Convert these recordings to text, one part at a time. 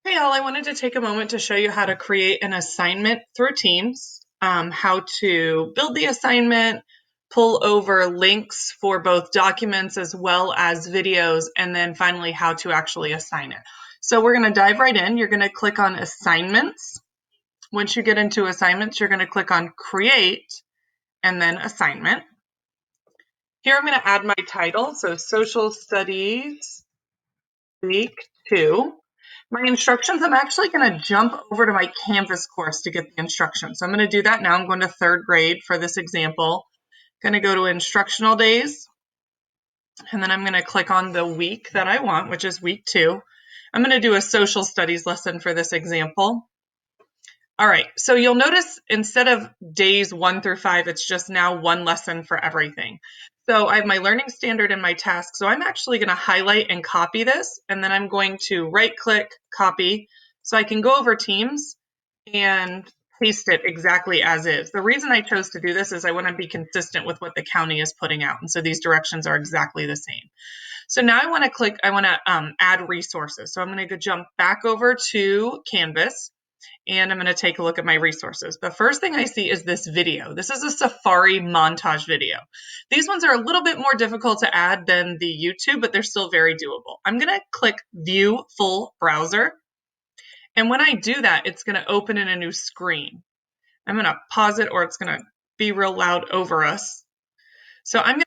Hey all, I wanted to take a moment to show you how to create an assignment through Teams, how to build the assignment, pull over links for both documents as well as videos, and then finally how to actually assign it. So we're going to dive right in. You're going to click on Assignments. Once you get into Assignments, you're going to click on Create and then Assignment. Here I'm going to add my title, so Social Studies Week 2. My instructions, I'm actually going to jump over to my Canvas course to get the instructions. So I'm going to do that now. I'm going to third grade for this example. Going to go to instructional days, and then I'm going to click on the week that I want, which is week 2. I'm going to do a social studies lesson for this example. All right, so you'll notice instead of days 1 through 5, it's just now one lesson for everything. So I have my learning standard and my task. So I'm actually going to highlight and copy this, and then I'm going to right-click, copy, so I can go over Teams and paste it exactly as is. The reason I chose to do this is I want to be consistent with what the county is putting out, and so these directions are exactly the same. So now I want to add resources. So I'm going to jump back over to Canvas, and I'm going to take a look at my resources. The first thing I see is this video. This is a Safari montage video. These ones are a little bit more difficult to add than the YouTube, but they're still very doable. I'm going to click View Full Browser. And when I do that, it's going to open in a new screen. I'm going to pause it or it's going to be real loud over us. So I'm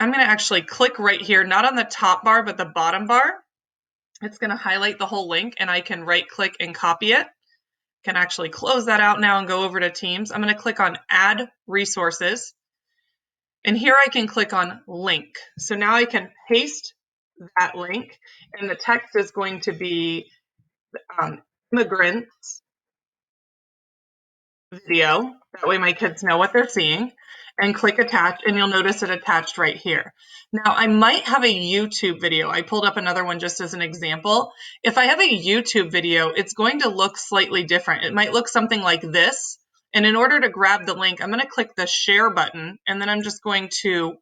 going to actually click right here, not on the top bar, but the bottom bar. It's going to highlight the whole link and I can right click and copy it. Can actually close that out now and go over to Teams. I'm going to click on Add Resources. And here I can click on Link. So now I can paste that link, and the text is going to be immigrants video. That way my kids know what they're seeing. And click attach, and you'll notice it attached right here. Now, I might have a YouTube video. I pulled up another one just as an example. If I have a YouTube video, it's going to look slightly different. It might look something like this. And in order to grab the link, I'm going to click the share button, and then I'm just going to,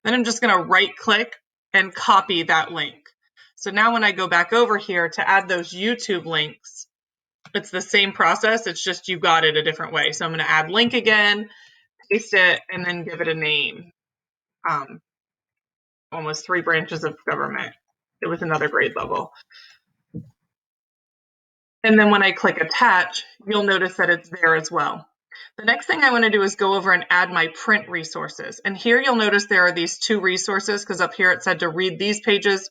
right click and copy that link. So now when I go back over here to add those YouTube links, it's the same process. It's just you got it a different way. So I'm going to add link again, paste it, and then give it a name. Almost 3 branches of government. It was another grade level. And then when I click attach, you'll notice that it's there as well. The next thing I want to do is go over and add my print resources. And here you'll notice there are these 2 resources because up here it said to read these pages.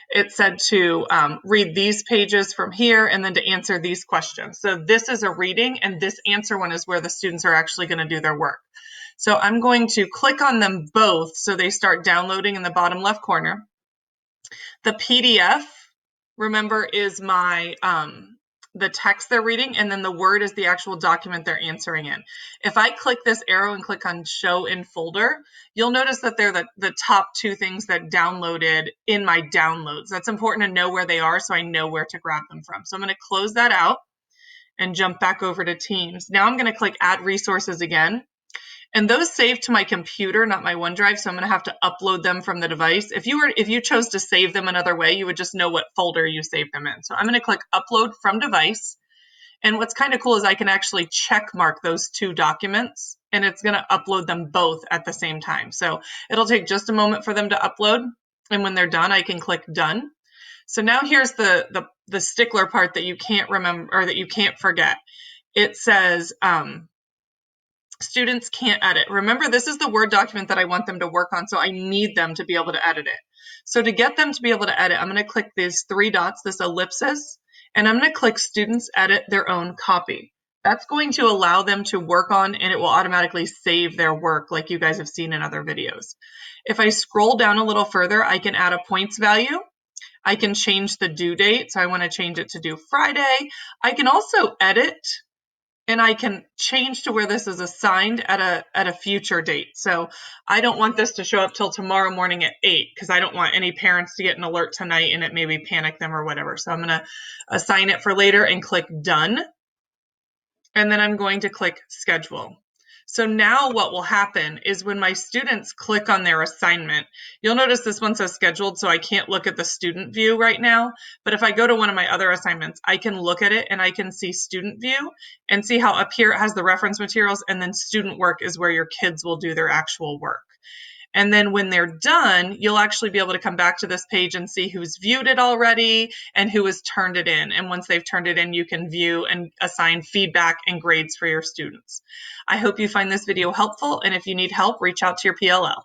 It said to read these pages from here and then to answer these questions. So this is a reading, and this answer one is where the students are actually going to do their work. So I'm going to click on them both so they start downloading in the bottom left corner. The PDF, remember, is my the text they're reading, and then the Word is the actual document they're answering in. If I click this arrow and click on Show in Folder, you'll notice that they're the top 2 things that downloaded in my downloads. That's important to know where they are so I know where to grab them from. So I'm going to close that out and jump back over to Teams. Now I'm going to click Add Resources again. And those save to my computer, not my OneDrive, so I'm going to have to upload them from the device. If you chose to save them another way, you would just know what folder you saved them in. So I'm going to click Upload from Device. And what's kind of cool is I can actually check mark those 2 documents, and it's going to upload them both at the same time. So it'll take just a moment for them to upload, and when they're done, I can click Done. So now here's the stickler part that you can't remember, or that you can't forget. It says students can't edit. Remember, this is the Word document that I want them to work on, so I need them to be able to edit it. So to get them to be able to edit, I'm going to click these 3 dots, this ellipsis, and I'm going to click Students Edit Their Own Copy. That's going to allow them to work on, and it will automatically save their work like you guys have seen in other videos. If I scroll down a little further, I can add a points value. I can change the due date, so I want to change it to due Friday. I can also edit, and I can change to where this is assigned at a future date. So I don't want this to show up till tomorrow morning at 8 because I don't want any parents to get an alert tonight and it maybe panic them or whatever. So I'm going to assign it for later and click Done. And then I'm going to click Schedule. So now what will happen is when my students click on their assignment, you'll notice this one says scheduled, so I can't look at the student view right now. But if I go to one of my other assignments, I can look at it and I can see student view and see how up here it has the reference materials, and then student work is where your kids will do their actual work. And then when they're done, you'll actually be able to come back to this page and see who's viewed it already and who has turned it in. And once they've turned it in, you can view and assign feedback and grades for your students. I hope you find this video helpful. And if you need help, reach out to your PLL.